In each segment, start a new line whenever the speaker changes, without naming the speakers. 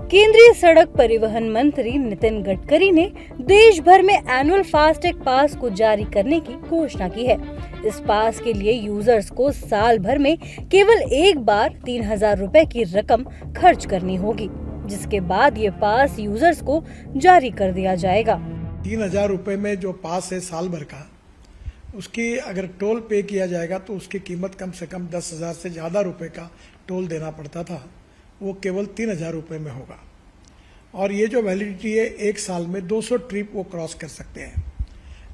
केंद्रीय सड़क परिवहन मंत्री नितिन गडकरी ने देश भर में एनुअल फास्टैग पास को जारी करने की घोषणा की है। इस पास के लिए यूजर्स को साल भर में केवल एक बार 3,000 रुपए की रकम खर्च करनी होगी, जिसके बाद ये पास यूजर्स को जारी कर दिया जाएगा।
3,000 रुपए में जो पास है साल भर का, उसकी अगर टोल पे किया जाएगा तो उसकी कीमत कम से कम 10,000 से ज्यादा रुपए का टोल देना पड़ता था, वो केवल 3,000 रुपए में होगा। और ये जो वैलिडिटी है, एक साल में 200 ट्रिप वो क्रॉस कर सकते हैं।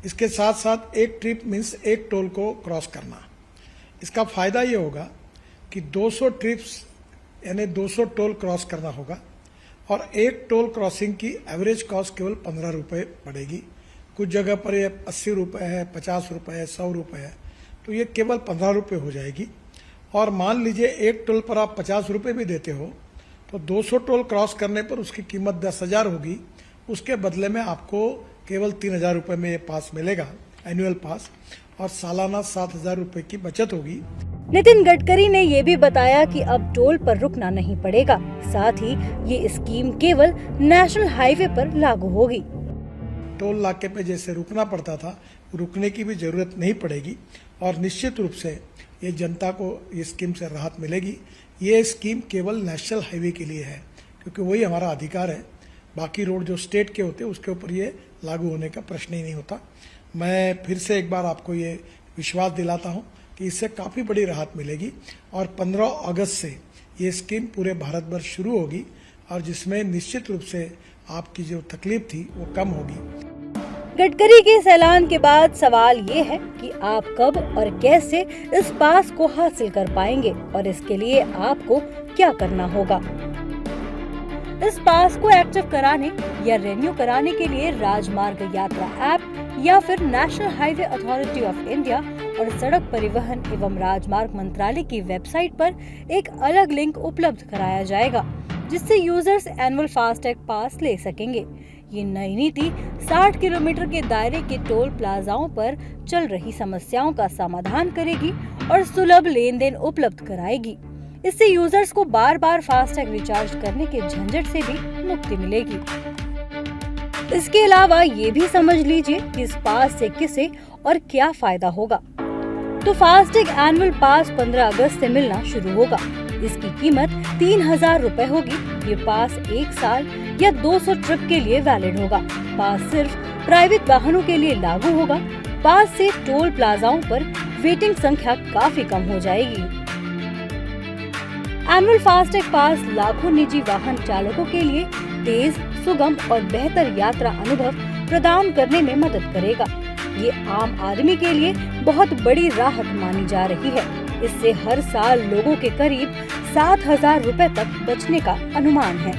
इसके साथ साथ एक ट्रिप मीन्स एक टोल को क्रॉस करना। इसका फायदा ये होगा कि 200 ट्रिप्स यानी 200 टोल क्रॉस करना होगा और एक टोल क्रॉसिंग की एवरेज कॉस्ट केवल 15 रुपए पड़ेगी। कुछ जगह पर ये 80 रुपए है, 50 रुपए है, 100 रुपए है, तो ये केवल 15 रुपए हो जाएगी। और मान लीजिए एक टोल पर आप 50 रुपए भी देते हो तो 200 टोल क्रॉस करने पर उसकी कीमत 10,000 होगी। उसके बदले में आपको केवल 3,000 रुपए में ये पास मिलेगा, एनुअल पास, और सालाना 7,000 रुपए की बचत होगी।
नितिन गडकरी ने ये भी बताया कि अब टोल पर रुकना नहीं पड़ेगा। साथ ही ये स्कीम केवल नेशनल हाईवे पर लागू होगी।
टोल नाके पे जैसे रुकना पड़ता था, रुकने की भी जरूरत नहीं पड़ेगी और निश्चित रूप से ये जनता को ये स्कीम से राहत मिलेगी। ये स्कीम केवल नेशनल हाईवे के लिए है, क्योंकि वही हमारा अधिकार है। बाकी रोड जो स्टेट के होते हैं उसके ऊपर ये लागू होने का प्रश्न ही नहीं होता। मैं फिर से एक बार आपको ये विश्वास दिलाता हूँ कि इससे काफ़ी बड़ी राहत मिलेगी और 15 अगस्त से ये स्कीम पूरे भारत भर शुरू होगी और जिसमें निश्चित रूप से आपकी जो तकलीफ थी वो कम होगी।
गडकरी के इस ऐलान के बाद सवाल ये है कि आप कब और कैसे इस पास को हासिल कर पाएंगे और इसके लिए आपको क्या करना होगा। इस पास को एक्टिव कराने या रिन्यू कराने के लिए राजमार्ग यात्रा ऐप या फिर national highway authority of India और सड़क परिवहन एवं राजमार्ग मंत्रालय की वेबसाइट पर एक अलग लिंक उपलब्ध कराया जाएगा, जिससे यूजर्स एनुअल फास्टैग पास ले सकेंगे। ये नई नीति 60 किलोमीटर के दायरे के टोल प्लाजाओं पर चल रही समस्याओं का समाधान करेगी और सुलभ लेन देन उपलब्ध कराएगी। इससे यूजर्स को बार बार फास्टैग रिचार्ज करने के झंझट से भी मुक्ति मिलेगी। इसके अलावा ये भी समझ लीजिए कि इस पास से किसे और क्या फायदा होगा। तो फास्टैग एनुअल पास 15 अगस्त से मिलना शुरू होगा। इसकी कीमत 3,000 रुपए होगी। ये पास एक साल या 200 ट्रिप के लिए वैलिड होगा। पास सिर्फ प्राइवेट वाहनों के लिए लागू होगा। पास से टोल प्लाजाओं पर वेटिंग संख्या काफी कम हो जाएगी। एनुअल फास्टैग पास लाखों निजी वाहन चालकों के लिए तेज, सुगम और बेहतर यात्रा अनुभव प्रदान करने में मदद करेगा। ये आम आदमी के लिए बहुत बड़ी राहत मानी जा रही है। इससे हर साल लोगों के करीब 7,000 रुपए तक बचने का अनुमान है।